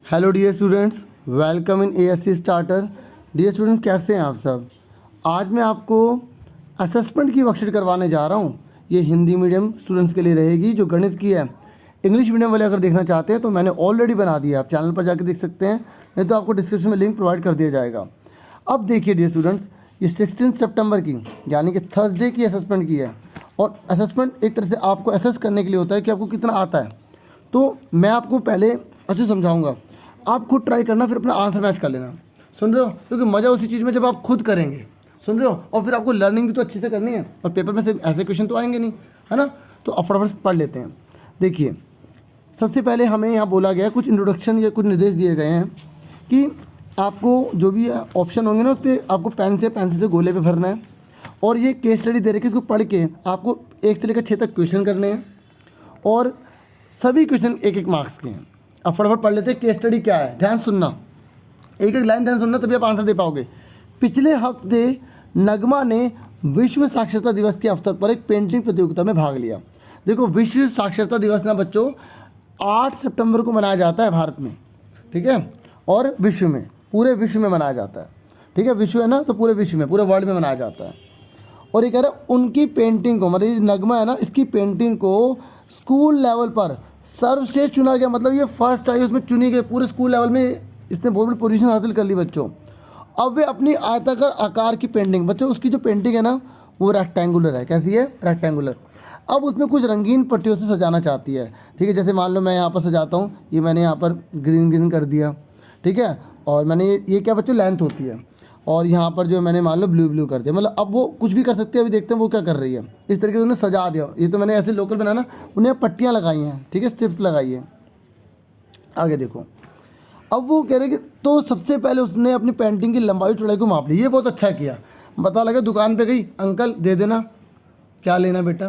Hello dear students, welcome in ASC starter. Dear students, कैसे हैं आप सब। आज मैं आपको असेसमेंट की वर्कशीट करवाने जा रहा हूँ। ये हिंदी मीडियम स्टूडेंट्स के लिए रहेगी जो गणित की है। इंग्लिश मीडियम वाले अगर देखना चाहते हैं तो मैंने ऑलरेडी बना दिया, आप चैनल पर जाकर देख सकते हैं, नहीं तो आपको डिस्क्रिप्शन में लिंक प्रोवाइड कर दिया जाएगा। अब देखिए डियर स्टूडेंट्स, ये 16 सितंबर की यानी कि थर्सडे की असेसमेंट की है। और असेसमेंट एक तरह से आपको असेस करने के लिए होता है कि आपको कितना आता है। तो मैं आपको पहले अच्छे समझाऊंगा, आप खुद ट्राई करना, फिर अपना आंसर मैच कर लेना। सुन रहे हो, क्योंकि मज़ा उसी चीज़ में जब आप खुद करेंगे। सुन रहे हो, और फिर आपको लर्निंग भी तो अच्छे से करनी है, और पेपर में से ऐसे क्वेश्चन तो आएंगे नहीं, है ना। तो अब फटाफट पढ़ लेते हैं। देखिए, सबसे पहले हमें यहाँ बोला गया कुछ इंट्रोडक्शन या कुछ निर्देश दिए गए हैं कि आपको जो भी ऑप्शन होंगे ना उस पर आपको पेंसिल से गोले पे भरना है। और ये केस स्टडी दे रखी है, इसको पढ़ के आपको 1 से लेकर 6 तक क्वेश्चन करने हैं, और सभी क्वेश्चन 1-1 मार्क्स के हैं। अब फटाफट पढ़ लेते हैं केस स्टडी क्या है। ध्यान सुनना, एक लाइन ध्यान सुनना, तभी आप आंसर दे पाओगे। पिछले हफ्ते नगमा ने विश्व साक्षरता दिवस के अवसर पर एक पेंटिंग प्रतियोगिता में भाग लिया। देखो, विश्व साक्षरता दिवस ना बच्चों 8 सितंबर को मनाया जाता है भारत में, ठीक है, और विश्व में, पूरे विश्व में मनाया जाता है, ठीक है। विश्व है ना, तो पूरे विश्व में, पूरे वर्ल्ड में मनाया जाता है। और ये कह रहा है उनकी पेंटिंग को, मतलब ये नगमा है ना, इसकी पेंटिंग को स्कूल लेवल पर सर्वश्रेष्ठ चुना गया। मतलब ये फर्स्ट आई, उसमें चुनी गई, पूरे स्कूल लेवल में इसने बहुत बड़ी पोजीशन हासिल कर ली बच्चों। अब वे अपनी आयताकार आकार की पेंटिंग, बच्चों उसकी जो पेंटिंग है ना वो रेक्टेंगुलर है। कैसी है? रेक्टेंगुलर। अब उसमें कुछ रंगीन पट्टियों से सजाना चाहती है, ठीक है। जैसे मान लो मैं यहाँ पर सजाता हूँ, ये मैंने यहाँ पर ग्रीन कर दिया, ठीक है। और मैंने ये क्या बच्चों, लेंथ होती है। और यहाँ पर जो मैंने मान लो ब्लू कर दिया, मतलब अब वो कुछ भी कर सकती है। अभी देखते हैं वो क्या कर रही है। इस तरीके से उन्हें सजा दिया। ये तो मैंने ऐसे लोकल बनाना, उन्हें पट्टियाँ लगाई हैं, ठीक है, स्ट्रिप्स लगाई है। आगे देखो, अब वो कह रहे कि तो सबसे पहले उसने अपनी पेंटिंग की लंबाई चौड़ाई को माप ली। ये बहुत अच्छा किया। पता लगा दुकान पे गई, अंकल दे देना, क्या लेना बेटा,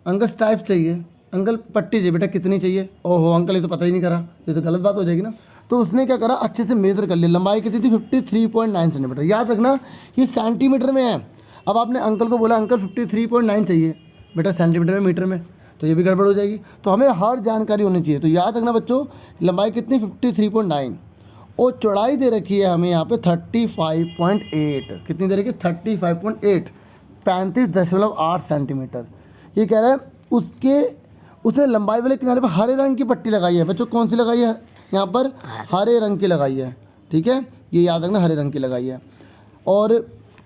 अंकल स्ट्राइप चाहिए, अंकल पट्टी चाहिए बेटा, कितनी चाहिए, ओहो अंकल ये तो पता ही नहीं करा, ये तो गलत बात हो जाएगी ना। तो उसने क्या करा, अच्छे से मेजर कर लिया। लंबाई कितनी थी? 53.9 सेंटीमीटर। याद रखना ये सेंटीमीटर में है। अब आपने अंकल को बोला अंकल 53.9 चाहिए बेटा, सेंटीमीटर में, मीटर में, तो ये भी गड़बड़ हो जाएगी। तो हमें हर जानकारी होनी चाहिए। तो याद रखना बच्चों, लंबाई कितनी? 53.9। और चौड़ाई दे रखी है हमें यहाँ पे 35.8। कितनी दे रखी है? 35.8, 35.8 सेंटीमीटर। ये कह रहा है उसने लंबाई वाले किनारे पर हरे रंग की पट्टी लगाई है। बच्चों कौन सी लगाई है? यहाँ पर हरे रंग की लगाई है, ठीक है, ये याद रखना, हरे रंग की लगाई है। और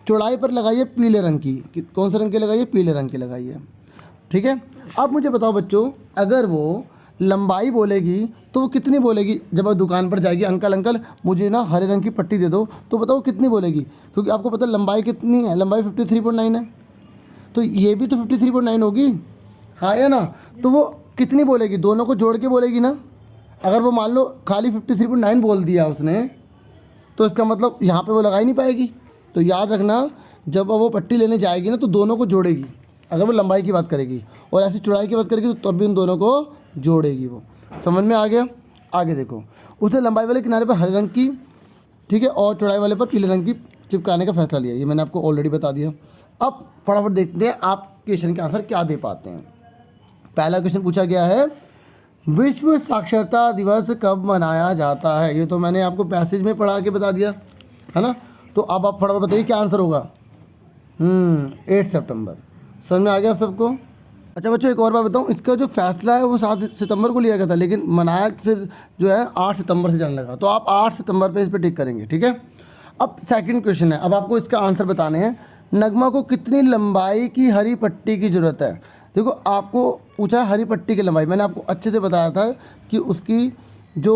चौड़ाई पर लगाई है पीले रंग की। कौन से रंग की लगाई है? पीले रंग की लगाई है, ठीक है। अब मुझे बताओ बच्चों, अगर वो लंबाई बोलेगी तो वो कितनी बोलेगी? जब वो दुकान पर जाएगी, अंकल मुझे ना हरे रंग की पट्टी दे दो, तो बताओ कितनी बोलेगी? क्योंकि आपको पता है लंबाई कितनी है, लंबाई 53.9 है, तो ये भी तो 53.9 होगी, हाँ या ना। तो वो कितनी बोलेगी? दोनों को जोड़ के बोलेगी ना। अगर वो मान लो खाली 53.9 बोल दिया उसने, तो इसका मतलब यहाँ पे वो लगा ही नहीं पाएगी। तो याद रखना, जब वो पट्टी लेने जाएगी ना तो दोनों को जोड़ेगी। अगर वो लंबाई की बात करेगी और ऐसी चौड़ाई की बात करेगी तो तब भी उन दोनों को जोड़ेगी। वो समझ में आ गया? आगे देखो, उसने लंबाई वाले किनारे पर हरे रंग की, ठीक है, और चौड़ाई वाले पर पीले रंग की चिपकाने का फैसला लिया। ये मैंने आपको ऑलरेडी बता दिया। अब फटाफट देखते हैं आप क्वेश्चन के आंसर क्या दे पाते हैं। पहला क्वेश्चन पूछा गया है, विश्व साक्षरता दिवस कब मनाया जाता है? ये तो मैंने आपको पैसेज में पढ़ा के बता दिया, है ना। तो अब आप फटाफट बताइए क्या आंसर होगा। 8 सितंबर। समझ में आ गया सबको? अच्छा बच्चों, एक और बात बताऊँ, इसका जो फैसला है वो 7 सितंबर को लिया गया था, लेकिन मनाया फिर जो है 8 सितंबर से जाने लगा। तो आप 8 सितंबर पे इस पर टिक करेंगे, ठीक है। अब सेकंड क्वेश्चन है, अब आपको इसका आंसर बताने हैं। नगमा को कितनी लंबाई की हरी पट्टी की ज़रूरत है? देखो, आपको पूछा है हरी पट्टी की लंबाई। मैंने आपको अच्छे से बताया था कि उसकी जो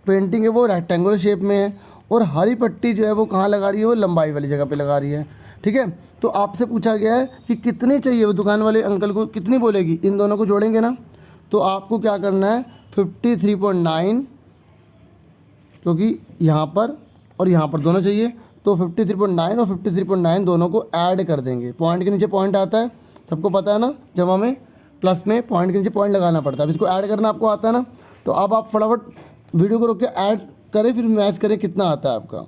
पेंटिंग है वो रेक्टेंगुलर शेप में है, और हरी पट्टी जो है वो कहाँ लगा रही है? वो लंबाई वाली जगह पे लगा रही है, ठीक है। तो आपसे पूछा गया है कि कितनी चाहिए, वो दुकान वाले अंकल को कितनी बोलेगी? इन दोनों को जोड़ेंगे ना, तो आपको क्या करना है, 53.9, क्योंकि यहाँ पर और यहाँ पर दोनों चाहिए, तो 53.9 और 53.9 दोनों को ऐड कर देंगे। पॉइंट के नीचे पॉइंट आता है, सबको पता है ना, जमा में प्लस में पॉइंट के नीचे पॉइंट लगाना पड़ता है। अब इसको ऐड करना आपको आता है ना। तो अब आप फटाफट वीडियो को रोक के ऐड करें, फिर मैच करें कितना आता है आपका,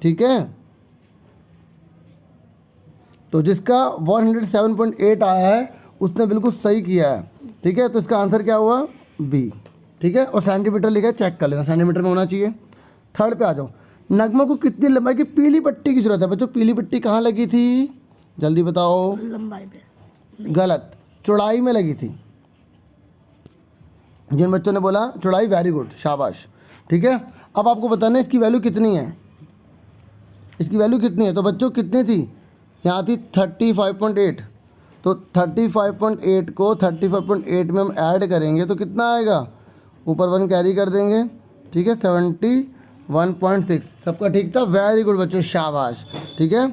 ठीक है। तो जिसका 107.8 आया है उसने बिल्कुल सही किया है, ठीक है। तो इसका आंसर क्या हुआ? बी। ठीक है, और सेंटीमीटर लिखा है, चेक कर लेना, सेंटीमीटर में होना चाहिए। थर्ड पे आ जाओ, नगमा को कितनी लंबाई की पीली पट्टी की जरूरत है? बच्चों पीली पट्टी कहाँ लगी थी, जल्दी बताओ। लंबाई पे। गलत, चौड़ाई में लगी थी। जिन बच्चों ने बोला चौड़ाई, वेरी गुड, शाबाश। ठीक है, अब आपको बताना है इसकी वैल्यू कितनी है, इसकी वैल्यू कितनी है। तो बच्चों कितनी थी, यहाँ थी 35.8, तो 35.8 को 35.8 में हम ऐड करेंगे तो कितना आएगा, ऊपर 1 कैरी कर देंगे। ठीक है, 71.6। सबका ठीक था, वेरी गुड बच्चों, शाबाश। ठीक है,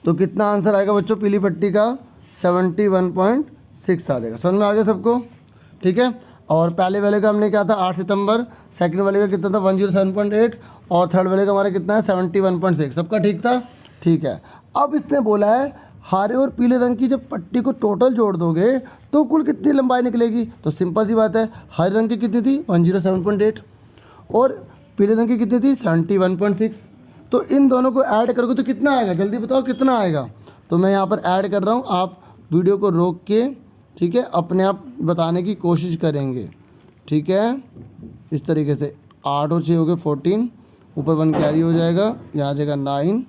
तो कितना आंसर आएगा बच्चों पीली पट्टी का, 71.6 आ जाएगा। समझ में आ गया सबको? ठीक है, और पहले वाले का हमने क्या था 8 सितंबर, सेकंड वाले का कितना था 107.8, और थर्ड वाले का हमारा कितना है 71.6। सबका ठीक था? ठीक है। अब इसने बोला है हरे और पीले रंग की जब पट्टी को टोटल जोड़ दोगे तो कुल कितनी लंबाई निकलेगी। तो सिंपल सी बात है, हरे रंग की कितनी थी 107.8 और पीले रंग की कितनी थी 71.6। तो इन दोनों को ऐड करोगे तो कितना आएगा, जल्दी बताओ कितना आएगा। तो मैं यहाँ पर ऐड कर रहा हूँ, आप वीडियो को रोक के, ठीक है, अपने आप बताने की कोशिश करेंगे। ठीक है, इस तरीके से 8 और 6 हो गए 14, ऊपर 1 कैरी हो जाएगा, यहाँ आ जाएगा 9।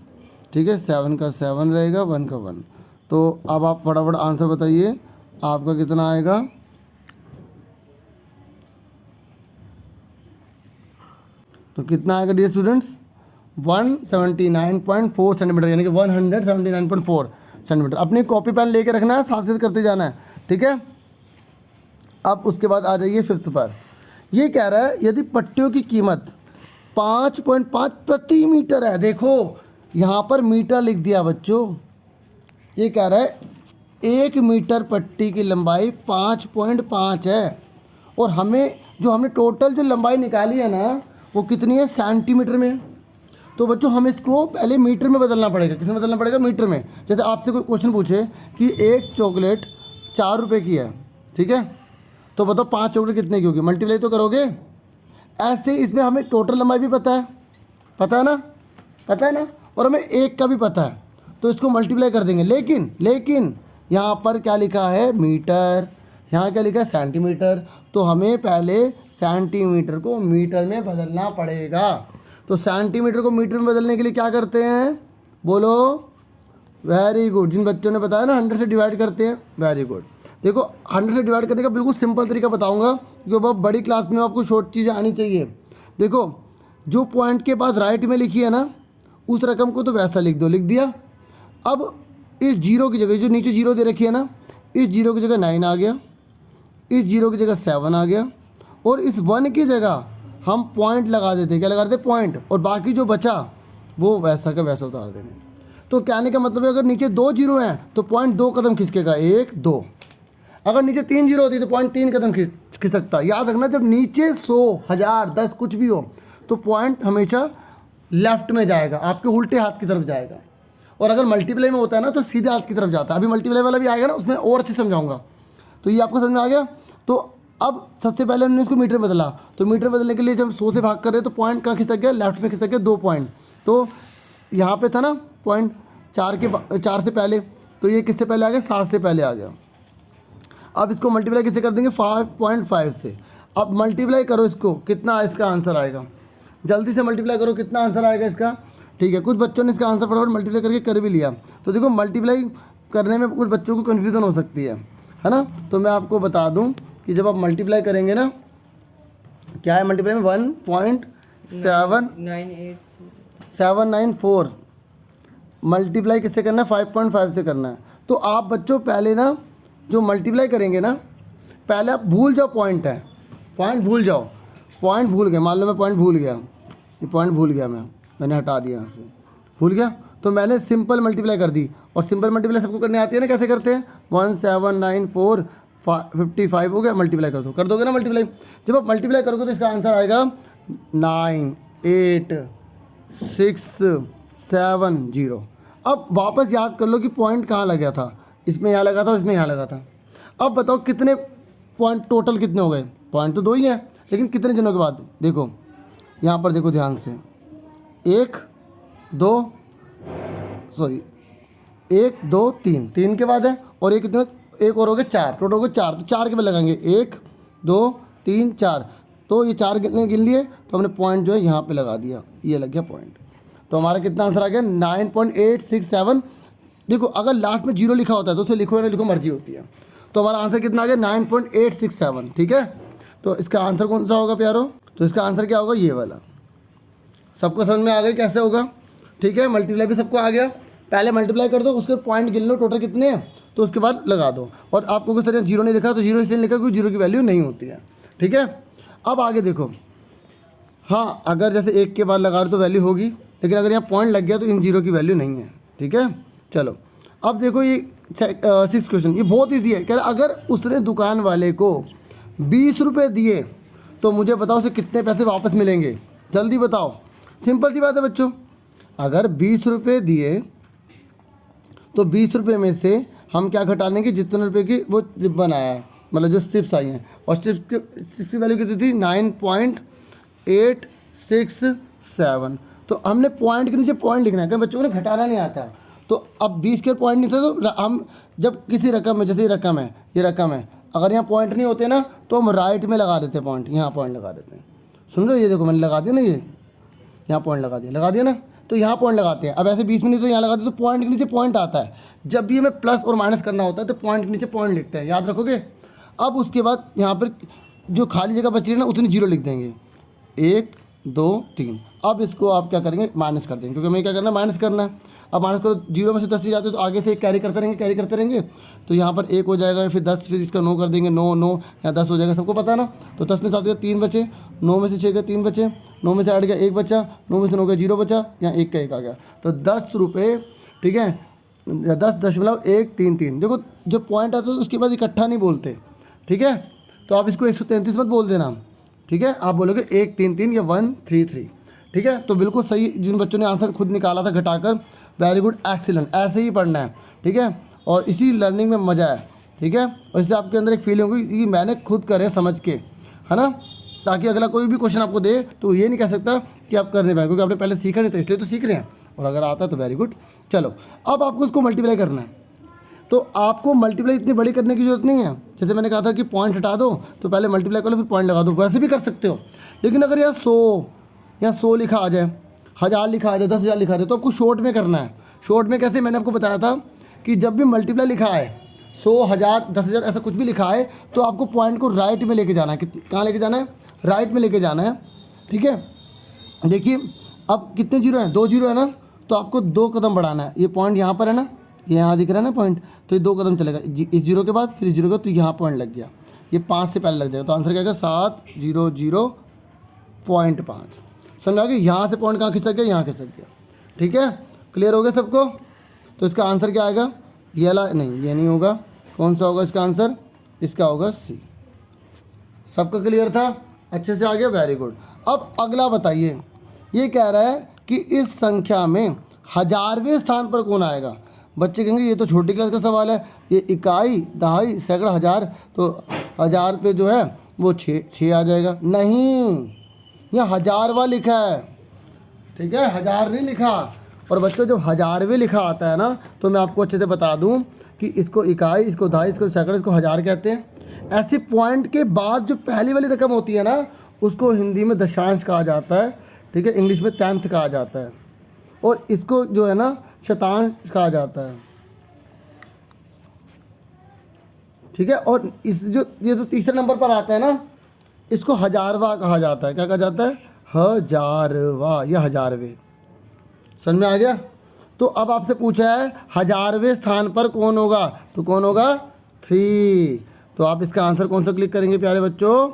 ठीक है, 7 का 7 रहेगा, 1 का 1। तो अब आप फटाफट आंसर बताइए, आपका कितना आएगा। तो कितना आएगा डियर स्टूडेंट्स, 179.4 सेंटीमीटर, यानी कि 179.4 सेंटीमीटर। अपनी कॉपी पेन लेके रखना है, साथ साथ करते जाना है। ठीक है, अब उसके बाद आ जाइए 5th पर। ये कह रहा है यदि पट्टियों की कीमत 5.5 प्रति मीटर है, देखो यहाँ पर मीटर लिख दिया बच्चों। ये कह रहा है 1 मीटर पट्टी की लंबाई 5.5 है, और हमें जो हमने टोटल जो लंबाई निकाली है ना वो कितनी है, सेंटीमीटर में। तो बच्चों हमें इसको पहले मीटर में बदलना पड़ेगा। किसमें बदलना पड़ेगा, मीटर में। जैसे आपसे कोई क्वेश्चन पूछे कि एक चॉकलेट 4 रुपये की है, ठीक है, तो बताओ 5 चॉकलेट कितने की होगी, मल्टीप्लाई तो करोगे। ऐसे इसमें हमें टोटल लंबाई भी पता है, पता है ना, पता है ना, और हमें 1 का भी पता है, तो इसको मल्टीप्लाई कर देंगे। लेकिन यहाँ पर क्या लिखा है, मीटर, यहाँ क्या लिखा है, सेंटीमीटर। तो हमें पहले सेंटीमीटर को मीटर में बदलना पड़ेगा। तो सेंटीमीटर को मीटर में बदलने के लिए क्या करते हैं, बोलो। वेरी गुड, जिन बच्चों ने बताया ना 100 से डिवाइड करते हैं, वेरी गुड। देखो 100 से डिवाइड करने का बिल्कुल सिंपल तरीका बताऊंगा, क्योंकि बहुत बड़ी क्लास में आपको शॉर्ट चीज़ें आनी चाहिए। देखो जो पॉइंट के पास राइट में लिखी है ना, उस रकम को तो वैसा लिख दो, लिख दिया। अब इस जीरो की जगह, जो नीचे जीरो दे रखी है ना, इस जीरो की जगह 9 आ गया, इस जीरो की जगह 7 आ गया, और इस 1 की जगह हम पॉइंट लगा देते। क्या लगा देते, पॉइंट, और बाकी जो बचा वो वैसा का वैसा उतार देंगे। तो कहने का मतलब है अगर नीचे 2 जीरो हैं तो पॉइंट 2 कदम खिसकेगा, 1 2। अगर नीचे 3 जीरो होती तो पॉइंट 3 कदम खिसकता। याद रखना, जब नीचे 100 1000 10 कुछ भी हो तो पॉइंट हमेशा लेफ्ट में जाएगा, आपके उल्टे हाथ की तरफ जाएगा। और अगर मल्टीप्लाई में होता है ना तो सीधे हाथ की तरफ जाता है। अभी मल्टीप्लाई वाला भी आएगा ना, उसमें और अच्छे समझाऊंगा। तो ये आपको समझ में आ गया। तो अब सबसे पहले हमने इसको मीटर में बदला, तो मीटर बदलने के लिए जब 100 से भाग कर रहे तो पॉइंट कहाँ खिसक गया, लेफ्ट में खिसक गया 2 पॉइंट। तो यहाँ पे था ना पॉइंट 4 से पहले, तो ये किससे पहले आ गया, 7 से पहले आ गया। अब इसको मल्टीप्लाई किससे कर देंगे, 5.5 से। अब मल्टीप्लाई करो इसको, कितना इसका आंसर आएगा, जल्दी से मल्टीप्लाई करो, कितना आंसर आएगा इसका। ठीक है, कुछ बच्चों ने इसका आंसर फटाफट मल्टीप्लाई करके कर भी लिया। तो देखो मल्टीप्लाई करने में कुछ बच्चों को कन्फ्यूज़न हो सकती है ना। तो मैं आपको बता दूं कि जब आप मल्टीप्लाई करेंगे ना, क्या है मल्टीप्लाई में 1.794 मल्टीप्लाई किससे करना है, 5.5 से करना है। तो आप बच्चों पहले ना जो मल्टीप्लाई करेंगे ना, पहले आप भूल जाओ पॉइंट है, पॉइंट भूल जाओ, पॉइंट भूल गए, मान लो मैं पॉइंट भूल गया, ये पॉइंट भूल गया, मैंने हटा दिया यहाँ से, भूल गया, तो मैंने सिंपल मल्टीप्लाई कर दी। और सिंपल मल्टीप्लाई सबको करने आती है ना, कैसे करते हैं, 1794 55 हो गया, मल्टीप्लाई कर दो, कर दोगे ना मल्टीप्लाई। जब आप मल्टीप्लाई करोगे तो इसका आंसर आएगा 98670। अब वापस याद कर लो कि पॉइंट कहाँ लगा था, इसमें यहाँ लगा था, इसमें यहाँ लगा था। अब बताओ कितने पॉइंट टोटल कितने हो गए, पॉइंट तो 2 ही हैं, लेकिन कितने दिनों के बाद। देखो यहाँ पर देखो ध्यान से, 1 2 3 के बाद है, और एक कितने, एक और हो गए 4, टोटल हो गए 4। तो 4 के बाद लगाएंगे, 1 2 3 4, तो ये 4 गिन लिए, तो हमने पॉइंट जो है यहाँ पे लगा दिया, ये लग गया पॉइंट। तो हमारा कितना आंसर आ गया 9.867। देखो अगर लास्ट में 0 लिखा होता है तो उसे लिखो या ना लिखो मर्जी होती है। तो हमारा आंसर कितना आ गया 9.867, ठीक है। तो इसका आंसर कौन सा होगा प्यारो? तो इसका आंसर क्या होगा, ये वाला। सबको समझ में आ गया कैसे होगा, ठीक है। मल्टीप्लाई भी सबको आ गया, पहले मल्टीप्लाई कर दो, उसके पॉइंट गिन लो टोटल कितने हैं, तो उसके बाद लगा दो। और आपको किस तरह 0 नहीं लिखा तो 0 इसलिए लिखा क्योंकि 0 की वैल्यू नहीं होती है, ठीक है। अब आगे देखो, हाँ अगर जैसे 1 के बाद लगा रहे तो वैल्यू होगी, लेकिन अगर यहाँ पॉइंट लग गया तो इन 0 की वैल्यू नहीं है, ठीक है। चलो अब देखो ये 6th क्वेश्चन, ये बहुत ईजी है। कह रहा अगर उसने दुकान वाले को 20 रुपये दिए तो मुझे बताओ उसे कितने पैसे वापस मिलेंगे, जल्दी बताओ। सिंपल सी बात है बच्चों, अगर 20 रुपये दिए तो 20 रुपये में से हम क्या घटा देंगे, जितने रुपये की वो रिबन आया है, मतलब जो स्ट्रिप्स आई हैं, और स्ट्रिप्स की वैल्यू कितनी थी 9.867। तो हमने पॉइंट के नीचे पॉइंट लिखना है, क्योंकि बच्चों को ना घटाना नहीं आता। तो अब 20 के पॉइंट नहीं थे तो हम जब किसी रकम में, जैसे ये रकम है, अगर यहाँ पॉइंट नहीं होते ना तो हम राइट में लगा देते पॉइंट, यहाँ पॉइंट लगा देते हैं। समझो, ये देखो मैंने लगा दिया ना, ये यहाँ पॉइंट लगा दिया ना, तो यहाँ पॉइंट लगाते हैं। अब ऐसे 20 में नहीं तो यहाँ लगाते, तो पॉइंट के नीचे पॉइंट आता है। जब भी हमें प्लस और माइनस करना होता है तो पॉइंट के नीचे पॉइंट लिखते हैं, याद रखोगे। अब उसके बाद यहाँ पर जो खाली जगह बच रही है ना उतनी 0 लिख देंगे, 1 2 3। अब इसको आप क्या करेंगे, माइनस कर देंगे, क्योंकि हमें क्या करना है, माइनस करना है। अब माइनस करो, 0 में से 10 जाते तो आगे से कैरी करते रहेंगे। तो यहाँ पर 1 हो जाएगा, फिर 10, फिर इसका 9 कर देंगे, 9 9 यहाँ 10 हो जाएगा, सबको पता है ना। तो 10 में 7 गया 3 बचे, 9 में से 6 गया 3 बचे, 9 में से 8 गया 1 बचा, 9 में से 9 गया 0 बचा, यहाँ 1 का 1 आ गया। तो 10 रुपये, ठीक है, 10.133। देखो जो पॉइंट आता है उसके बाद इकट्ठा नहीं बोलते, ठीक है। तो आप इसको 133 मत बोल देना, ठीक है, आप बोलोगे 133 या 133, ठीक है। तो बिल्कुल सही, जिन बच्चों ने आंसर खुद निकाला था घटाकर, वेरी गुड, एक्सीलेंट, ऐसे ही पढ़ना है, ठीक है। और इसी लर्निंग में मज़ा है, ठीक है। और इससे आपके अंदर एक फीलिंग होगी कि मैंने खुद करे समझ के, है ना, ताकि अगला कोई भी क्वेश्चन आपको दे तो ये नहीं कह सकता कि आप कर नहीं पाए, क्योंकि आपने पहले सीखा नहीं था, इसलिए तो सीख रहे हैं। और अगर आता है तो वेरी गुड। चलो अब आपको इसको मल्टीप्लाई करना है, तो आपको मल्टीप्लाई इतनी बड़ी करने की जरूरत नहीं है। जैसे मैंने कहा था कि पॉइंट हटा दो तो पहले मल्टीप्लाई कर लो फिर पॉइंट लगा दो, वैसे भी कर सकते हो। लेकिन अगर यहाँ 100 लिखा आ जाए, 1000 लिखा आ जाए, 10,000 लिखा आ जाए, तो आपको शॉर्ट में करना है। शॉर्ट में कैसे, मैंने आपको बताया था कि जब भी मल्टीप्लाई लिखा है 100 1000 10,000 ऐसा कुछ भी लिखा है तो आपको पॉइंट को राइट में लेके जाना है। कहाँ लेके जाना है, राइट में लेके जाना है, ठीक है। देखिए अब कितने 0 हैं, 2 0 है ना, तो आपको 2 कदम बढ़ाना है। ये पॉइंट यहाँ पर है ना, ये यहाँ दिख रहा है ना पॉइंट, तो ये 2 कदम चलेगा, इस 0 के बाद फिर इस 0 के बाद, तो यहाँ पॉइंट लग गया, ये 5 से पहले लग जाएगा। तो आंसर क्या आएगा 700.5। समझ आ गया, यहाँ से पॉइंट कहाँ खिसक गया, यहाँ खिसक गया, ठीक है। क्लियर हो गया सबको। तो इसका आंसर क्या आएगा, ये वाला नहीं, ये नहीं होगा, कौन सा होगा इसका आंसर, इसका होगा सी। सबका क्लियर था, अच्छे से आ गया, वेरी गुड। अब अगला बताइए, ये कह रहा है कि इस संख्या में 1000वें स्थान पर कौन आएगा। बच्चे कहेंगे ये तो छोटी क्लास का सवाल है, ये इकाई दहाई सैकड़ा हज़ार, तो 1000 पे जो है वो 6 आ जाएगा। नहीं, यहाँ 1000वां लिखा है, ठीक है, 1000 नहीं लिखा। और बच्चों जब 1000वें लिखा आता है ना, तो मैं आपको अच्छे से बता दूं कि इसको इकाई, इसको दहाई, इसको सैकड़ा, इसको 1000 कहते हैं। ऐसे पॉइंट के बाद जो पहली वाली रकम होती है ना, उसको हिंदी में दशांश कहा जाता है, ठीक है, इंग्लिश में tenth कहा जाता है, और इसको जो है ना शतांश कहा जाता है, ठीक है। और इस ये जो तीसरे नंबर पर आता है ना, इसको 1000वां कहा जाता है। क्या कहा जाता है, 1000वां या 1000वें। समझ में आ गया। तो अब आपसे पूछा है 1000वें स्थान पर कौन होगा, तो कौन होगा 3। तो आप इसका आंसर कौन सा क्लिक करेंगे प्यारे बच्चों,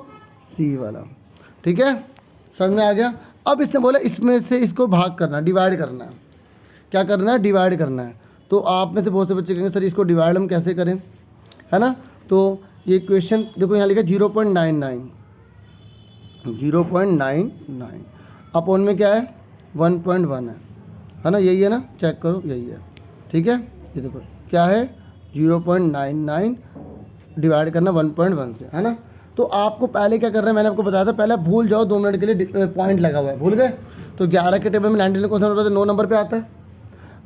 सी वाला, ठीक है। समझ में आ गया। अब इसने बोला इसमें से इसको भाग करना, डिवाइड करना है। क्या करना है, डिवाइड करना है। तो आप में से बहुत से बच्चे कहेंगे सर इसको डिवाइड हम कैसे करें, है ना। तो ये क्वेश्चन देखो यहाँ लिखा 0.99 अपॉन में क्या है 1.1 है ना, यही है ना, चेक करो यही है, ठीक है। ये देखो क्या है 0.99 डिवाइड करना 1.1 से, है ना। तो आपको पहले क्या करना है, मैंने आपको बताया था, पहले भूल जाओ 2 मिनट के लिए, पॉइंट लगा हुआ है, भूल गए। तो 11 के टेबल में 19 कौन सा नंबर, 9 नंबर पे आता है।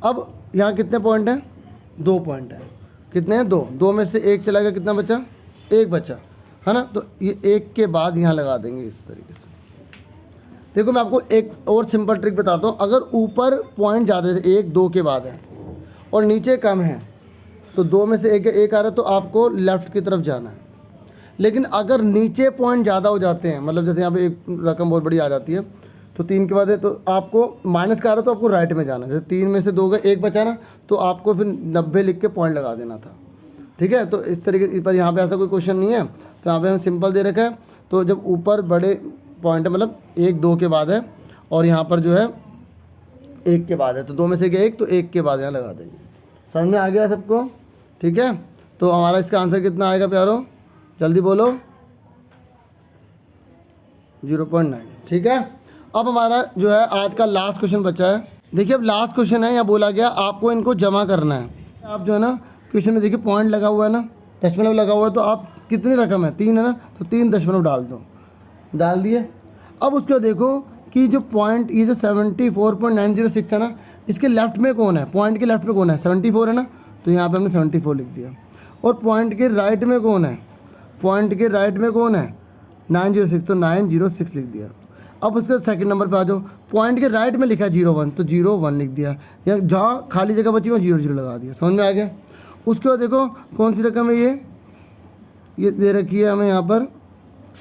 अब यहाँ कितने पॉइंट हैं, 2 पॉइंट हैं, कितने हैं 2 में से 1 चला गया, कितना बचा, 1 बचा। है ना। तो ये 1 के बाद यहाँ लगा देंगे इस तरीके से। देखो मैं आपको एक और सिंपल ट्रिक बताता हूँ। अगर ऊपर पॉइंट ज़्यादा है, 1 2 के बाद है और नीचे कम है, तो 2 में से एक आ रहा है तो आपको लेफ़्ट की तरफ जाना है। लेकिन अगर नीचे पॉइंट ज़्यादा हो जाते हैं, मतलब जैसे यहाँ पे एक रकम बहुत बड़ी आ जाती है तो 3 के बाद है, तो आपको माइनस का आ रहा है तो आपको राइट में जाना है। जैसे 3 में से 2 का 1 बचा ना, तो आपको फिर 90 लिख के पॉइंट लगा देना था। ठीक है, तो इस तरीके पर यहाँ पे ऐसा कोई क्वेश्चन नहीं है, तो यहाँ पे हम सिंपल दे रखा है। तो जब ऊपर बड़े पॉइंट है, मतलब 1 2 के बाद है और यहाँ पर जो है 1 के बाद है, तो 2 में से 1 तो 1 के बाद यहाँ लगा देंगे। समझ में आ गया सबको? ठीक है, तो हमारा इसका आंसर कितना आएगा प्यारो, जल्दी बोलो। 0.9। ठीक है, अब हमारा जो है आज का लास्ट क्वेश्चन बचा है। देखिए अब लास्ट क्वेश्चन है, यहाँ बोला गया आपको इनको जमा करना है। आप जो है ना क्वेश्चन में देखिए पॉइंट लगा हुआ है ना, दशमलव लगा हुआ है, तो आप कितनी रकम है 3 है ना, तो 3 दशमलव डाल दो, डाल दिए। अब उसके बाद देखो कि जो पॉइंट ये जो 74.906 है ना, इसके लेफ्ट में कौन है, पॉइंट के लेफ्ट में कौन है, 74 है ना, तो यहाँ पे हमने 74 लिख दिया। और पॉइंट के राइट में कौन है, पॉइंट के राइट में कौन है 906, तो 906 लिख दिया। अब उसके सेकंड नंबर पे आ जाओ, पॉइंट के राइट में लिखा है 01, तो 01 लिख दिया, या जहाँ खाली जगह बची वहाँ 00 लगा दिया। समझ में आ गया? उसके बाद देखो कौन सी रकम है, ये दे रखी है हमें यहाँ पर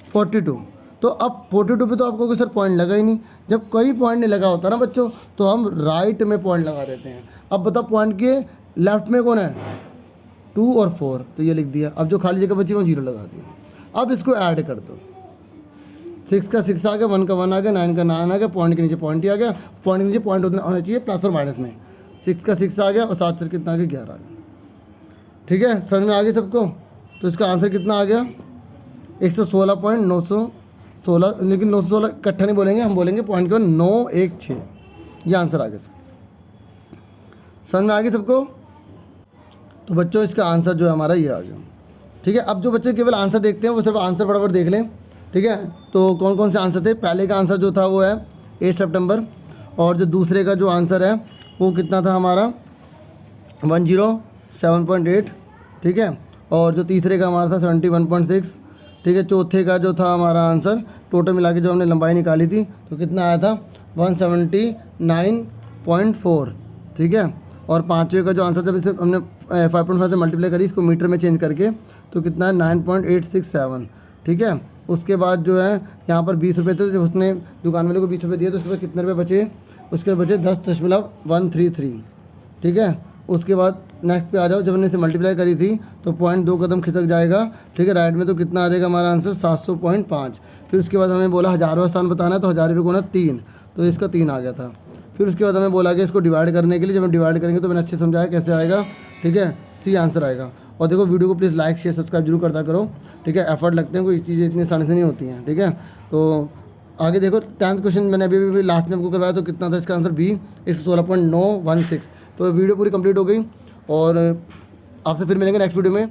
42। तो अब 42 पे तो आपको कोई सर पॉइंट लगा ही नहीं। जब कोई पॉइंट नहीं लगा होता ना बच्चों, तो हम राइट में पॉइंट लगा देते हैं। अब बताओ पॉइंट के लेफ्ट में कौन है, 2 और 4, तो ये लिख दिया। अब जो खाली जगह बची वो 0 लगा दिया। अब इसको ऐड कर दो, 6 का 6 आ गया, 1 का 1 आ गया, 9 का 9 आ गया, पॉइंट के नीचे पॉइंट ही आ गया। पॉइंट के नीचे पॉइंट होना चाहिए प्लस और माइनस में। 6 का 6 आ गया और 7 से कितना आ गया 11 आ गया। ठीक है, समझ में आ गई सबको? तो इसका आंसर कितना आ गया 116.916, लेकिन 916 इकट्ठा नहीं बोलेंगे, हम बोलेंगे पॉइंट के बाद 916, ये आंसर आ गया। समझ में आ गई सबको? तो बच्चों इसका आंसर जो है हमारा ये आ गया। ठीक है, अब जो बच्चे केवल आंसर देखते हैं वो सिर्फ आंसर फटाफट देख लें। ठीक है, तो कौन कौन से आंसर थे? पहले का आंसर जो था वो है 8 सितंबर, और जो दूसरे का जो आंसर है वो कितना था हमारा 107.8। ठीक है, और जो तीसरे का हमारा था 71.6। ठीक है, चौथे का जो था हमारा आंसर टोटल मिला के जो हमने लंबाई निकाली थी तो कितना आया था 179.4। ठीक है, और पाँचवें का जो आंसर जब इसे हमने 5.5 से मल्टीप्लाई करी, इसको मीटर में चेंज करके, तो कितना है 9.867। ठीक है, उसके बाद जो है यहाँ पर 20 रुपये थे, जब उसने दुकान वाले को 20 रुपये दिए तो उसके बाद कितने रुपये बचे, उसके बचे 10.133। ठीक है, उसके बाद नेक्स्ट पे आ जाओ, जब हमने इसे मल्टीप्लाई करी थी तो पॉइंट 2 कदम खिसक जाएगा। ठीक है, राइट में तो कितना आ जाएगा हमारा आंसर 700.5। फिर उसके बाद हमें बोला 1000वां स्थान बताना है, तो 1000 रुपये गुना 3, तो इसका 3 आ गया था। फिर उसके बाद हमें बोला कि इसको डिवाइड करने के लिए, जब हम डिवाइड करेंगे तो मैंने अच्छे समझाया कैसे आएगा। ठीक है, सी आंसर आएगा। और देखो वीडियो को प्लीज़ लाइक शेयर सब्सक्राइब जरूर करता करो। ठीक है, एफर्ट लगते हैं, कोई चीज़ें इतनी आसानी से नहीं होती हैं। ठीक है, तो आगे देखो 10th क्वेश्चन मैंने अभी लास्ट में आपको करवाया, तो कितना था इसका आंसर बी 116.916। तो वीडियो पूरी कंप्लीट हो गई और आपसे फिर मिलेंगे नेक्स्ट वीडियो में।